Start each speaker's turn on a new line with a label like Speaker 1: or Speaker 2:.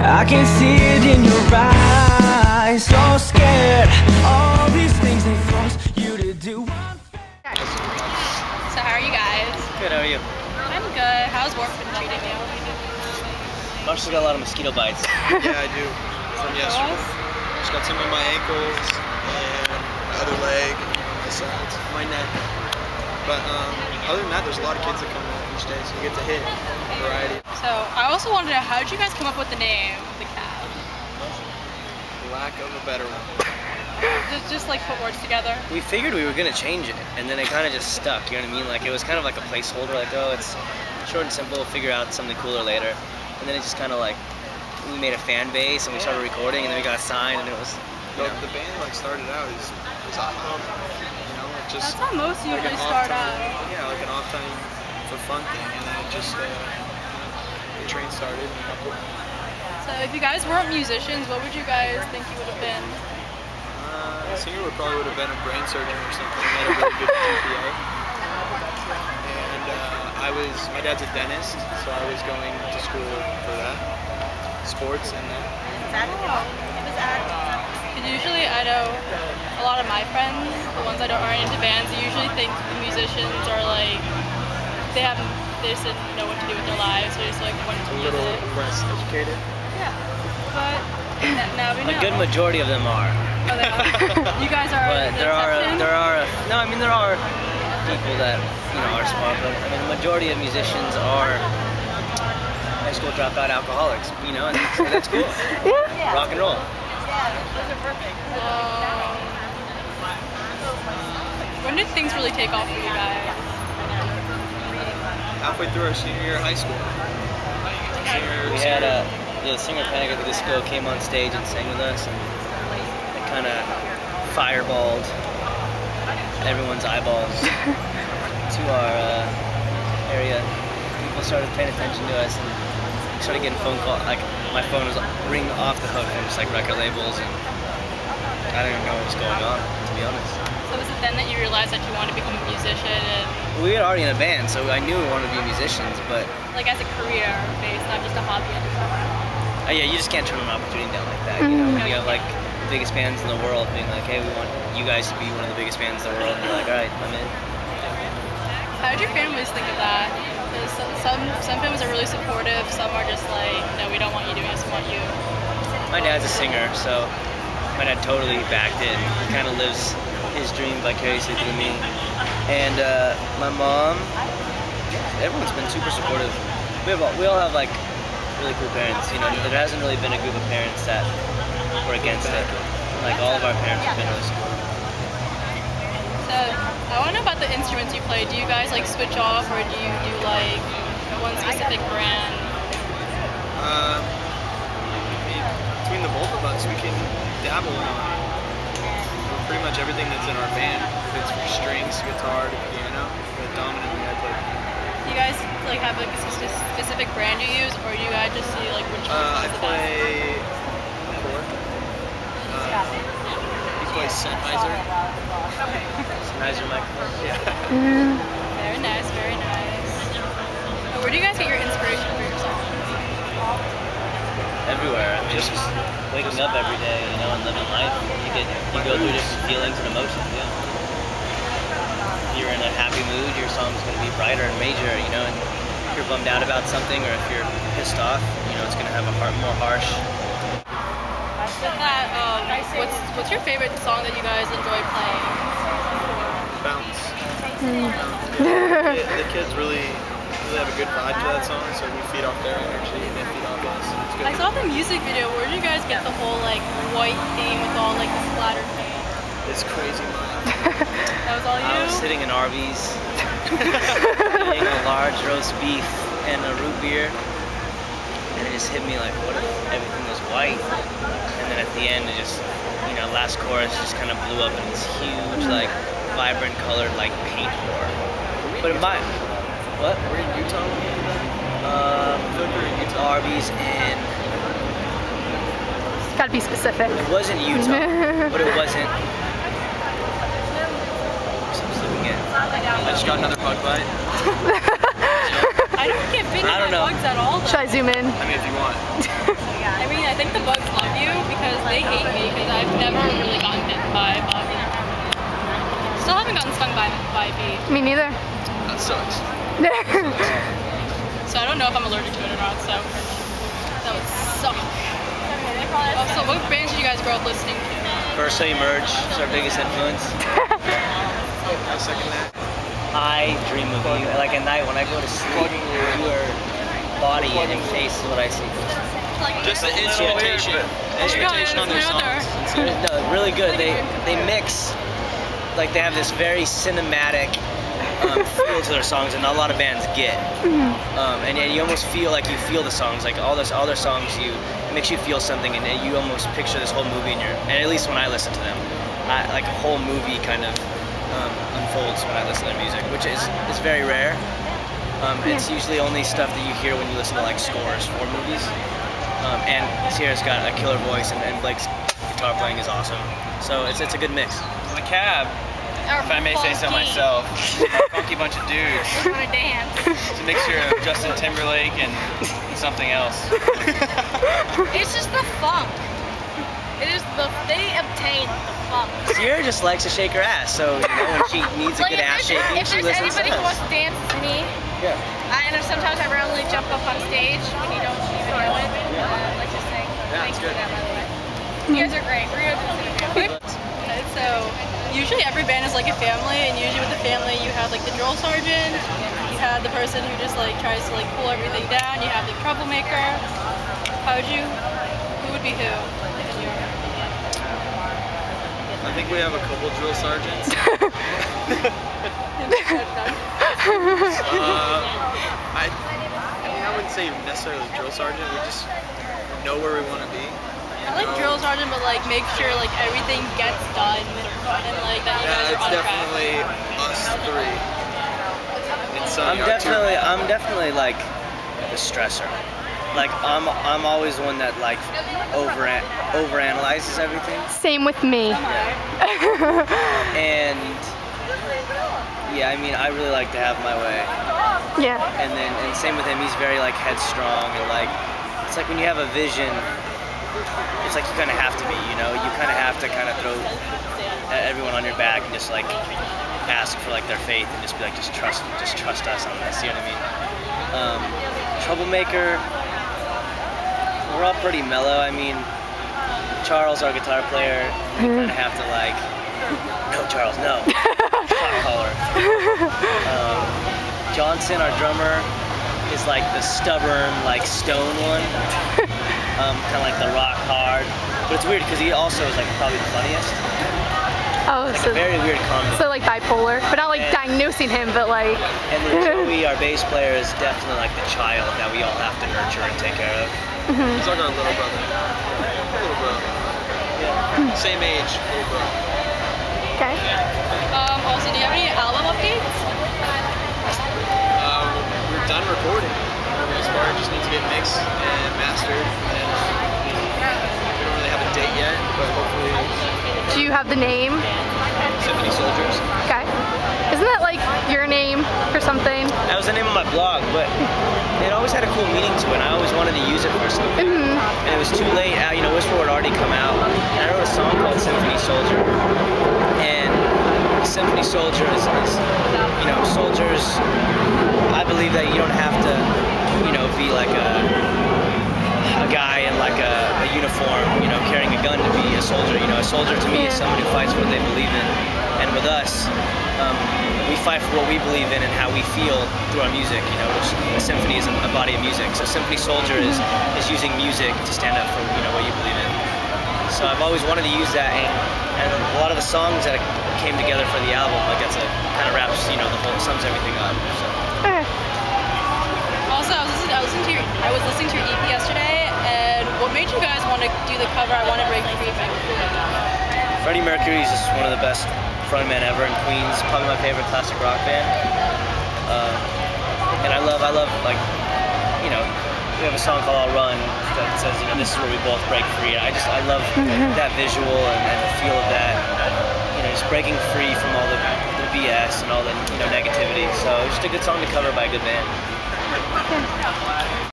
Speaker 1: I can see it in your eyes. So scared, all these things they force you to do.
Speaker 2: So how are you guys?
Speaker 3: Good, how are you?
Speaker 2: I'm good. How's work been treating you?
Speaker 3: Marshall's got a lot of mosquito bites.
Speaker 4: Yeah, I do. From yesterday. Just got some in my ankles and my other leg, my sides, my neck. But other than that, there's a lot of kids that come in each day, so you get to hit a variety.
Speaker 2: So I also wanted to know, how did you guys come up with the name, the Cab?
Speaker 4: Lack of a better one.
Speaker 2: Just like put words together.
Speaker 3: We figured we were gonna change it, and then it kind of just stuck. You know what I mean? Like it was kind of like a placeholder. Like, oh, it's short and simple. We'll figure out something cooler later. And then it just kind of like we made a fan base, and we started recording, and then we got signed, and it was.
Speaker 4: The band like started out as a hobby. You know, like just.
Speaker 2: That's how most
Speaker 4: like
Speaker 2: usually start out.
Speaker 4: Yeah, like an off time for fun thing, and then it just the train started. And
Speaker 2: so if you guys weren't musicians, what would you guys think you would have been?
Speaker 4: Singer probably would have been a brain surgeon or something. I had a really good GPA. And my dad's a dentist, so I was going to school for that. Sports and that.
Speaker 2: Because usually I know a lot of my friends, the ones that aren't into bands, they usually think the musicians are like, they just didn't know what to do with their lives, so they just like went to music.
Speaker 4: A little less educated.
Speaker 2: Yeah, but now we know.
Speaker 3: A good majority of them are.
Speaker 2: Oh, they are? You guys are.
Speaker 3: But there are people that are smart, but I mean the majority of musicians are high school dropout alcoholics. And so that's cool. Yeah. Rock and roll.
Speaker 2: Those are perfect. When did things really take off for you guys?
Speaker 4: Halfway through our senior year of high school.
Speaker 3: We had the singer Panic at the Disco came on stage and sang with us, and it kind of fireballed everyone's eyeballs to our area. People started paying attention to us, and we started getting phone calls. Like my phone was ringing off the hook from just like record labels, and I didn't even know what was going on, to be honest.
Speaker 2: So was it then that you realized that you wanted to become a musician? And
Speaker 3: we were already in a band, so I knew we wanted to be musicians, but
Speaker 2: like as a career base, not just a hobby.
Speaker 3: Yeah, you just can't turn an opportunity down like that. When you have like the biggest bands in the world being like, hey, we want you guys to be one of the biggest bands in the world, and you're like, all right, I'm in.
Speaker 2: How did your families think of that? Because some families are really supportive, some are just like, no, we don't want you doing this, we want you.
Speaker 3: My dad's a singer, so my dad totally backed it. He kind of lives his dream vicariously through me. And my mom, everyone's been super supportive. We all have like really cool parents. There hasn't really been a group of parents that were against it. Like all of our parents have been really supportive.
Speaker 2: So I want to know about the instruments you play. Do you guys like switch off, or do you do like one specific brand?
Speaker 4: Between the both of us, we can dabble in pretty much everything that's in our band. If it's for strings, guitar, to piano, but dominantly I play piano.
Speaker 2: Do you guys like have like a specific brand you use, or you guys just see like which one is the best?
Speaker 4: I play a chord. You play Sennheiser.
Speaker 3: Sennheiser microphone.
Speaker 4: Yeah.
Speaker 2: Very nice, very nice. Where do you guys get your inspiration for your songs?
Speaker 3: Everywhere. I mean, just waking up every day, and living life. You go through different feelings and emotions. Yeah. If you're in a happy mood, your song's going to be brighter and major. And if you're bummed out about something, or if you're pissed off, it's going to have a more harsh.
Speaker 2: With that, what's your favorite song that you guys enjoy playing?
Speaker 4: Bounce. The kids really have a good vibe to that song, so we feed off their energy and they feed off us. It's good.
Speaker 2: I saw the music video. Where did you guys get the whole like white theme with all like the splatter paint?
Speaker 4: It's crazy, man.
Speaker 2: That was all you?
Speaker 3: I was sitting in Arby's, eating a large roast beef and a root beer, and it just hit me like, what if everything was white? And then at the end, it just, last chorus just kind of blew up in this huge, like, vibrant colored, like, paint war. But in my, what?
Speaker 4: We're in Utah.
Speaker 3: Arby's in.
Speaker 5: It's gotta be specific.
Speaker 3: It wasn't Utah, but it wasn't.
Speaker 4: I just got another bug bite.
Speaker 2: I don't get bitten by bugs at all.
Speaker 5: Should I zoom in?
Speaker 4: I mean, if you want.
Speaker 2: I mean, think the bugs love you because they hate me because I've never really gotten bitten by a bug. Still haven't gotten stung by a bee.
Speaker 5: Me neither.
Speaker 4: That sucks.
Speaker 2: So I don't know if I'm allergic to it or not, so that would suck. So what bands did you guys grow up listening to?
Speaker 3: VersaEmerge is our biggest influence.
Speaker 4: I second that.
Speaker 3: I dream of you. Like at night when I go to sleep, your body and face is what I see.
Speaker 4: Just the instrumentation on their songs.
Speaker 3: No, really good. They mix, like they have this very cinematic feel to their songs, and not a lot of bands get. And you almost feel like you feel the songs, like all their songs, it makes you feel something, and you almost picture this whole movie in your. And at least when I listen to them, like a whole movie kind of unfolds when I listen to their music, which is very rare. It's usually only stuff that you hear when you listen to like scores for movies. And Sierra's got a killer voice, and Blake's guitar playing is awesome. So it's a good mix.
Speaker 6: The cab, if I may say so myself, a funky bunch of dudes.
Speaker 2: We're gonna dance.
Speaker 6: It's a mixture of Justin Timberlake and something else.
Speaker 2: It's just the funk. They obtain the funk.
Speaker 3: Sierra just likes to shake her ass, so you know when she needs a good ass shaking,
Speaker 2: If
Speaker 3: she
Speaker 2: there's
Speaker 3: listens to
Speaker 2: anybody who wants
Speaker 3: us.
Speaker 2: to dance, it's me.
Speaker 3: Yeah.
Speaker 2: I know sometimes I randomly jump up on stage when you don't even know it. Like just saying. Thanks for that, by the way. You guys are great. We're gonna So usually every band is like a family, and usually with the family you have like the drill sergeant, you have the person who just like tries to like pull everything down, you have the troublemaker. Who would be who?
Speaker 4: I think we have a couple drill sergeants. I wouldn't say necessarily drill sergeant. We just know where we want to be.
Speaker 2: I like drill sergeant, but like make sure like everything gets done and like that you guys are
Speaker 4: It's
Speaker 2: on track.
Speaker 4: definitely us three.
Speaker 3: I'm definitely like the stressor. Like I'm always one that like overanalyzes everything.
Speaker 5: Same with me.
Speaker 3: And yeah, I mean I really like to have my way.
Speaker 5: Yeah.
Speaker 3: And same with him, he's very like headstrong, and like it's like when you have a vision, it's like you kind of have to be, you know, you kind of have to kind of throw everyone on your back and just like ask for like their faith and just be like just trust us on this, you know what I mean? Troublemaker, we're all pretty mellow. I mean, Charles, our guitar player, we kind of have to like, no Charles, no, shot caller. Johnson, our drummer, is like the stubborn, like stone one, kind of like the rock hard. But it's weird because he also is like probably the funniest.
Speaker 5: Oh,
Speaker 3: Like
Speaker 5: so,
Speaker 3: a very weird combo.
Speaker 5: so like bipolar, but not like diagnosing him, but like.
Speaker 3: And then Joey, our bass player, is definitely like the child that we all have to nurture and take care of.
Speaker 4: He's like our little brother. Little brother.
Speaker 3: Yeah.
Speaker 4: Same age, little brother.
Speaker 5: Okay.
Speaker 2: Also, do you have any album updates?
Speaker 4: We're done recording. This part just needs to get mixed and mastered. And we don't really have a date yet, but hopefully.
Speaker 5: Do you have the name?
Speaker 4: Symphony Soldiers.
Speaker 5: Okay. Isn't that like your name for something?
Speaker 3: That was the name of my blog, but it always had a cool meaning to it. And I always wanted to use it for something. And it was too late. You know, Whisper had already come out, and I wrote a song called Symphony Soldier. And Symphony Soldier is you know, soldiers. I believe that you don't have to, you know, be like a guy in like a uniform, you know, carrying a gun to be a soldier. You know, a soldier to me is someone who fights for what they believe in. And with us, we fight for what we believe in and how we feel through our music, you know, which a symphony is a body of music. So Symphony Soldier is using music to stand up for, you know, what you believe in. So I've always wanted to use that, and a lot of the songs that came together for the album, like that's kind of wraps, you know, the whole, sums everything up. So.
Speaker 5: Okay.
Speaker 2: Also, I was listening to your EP yesterday, and what made you guys want to do the cover? I want to break free.
Speaker 3: Freddie Mercury is just one of the best frontmen ever in Queens. Probably my favorite classic rock band. And I love like, you know, we have a song called I'll Run that says, you know, this is where we both break free. I love that visual and the feel of that, you know, just breaking free from all the BS and all the, you know, negativity. So it's just a good song to cover by a good band.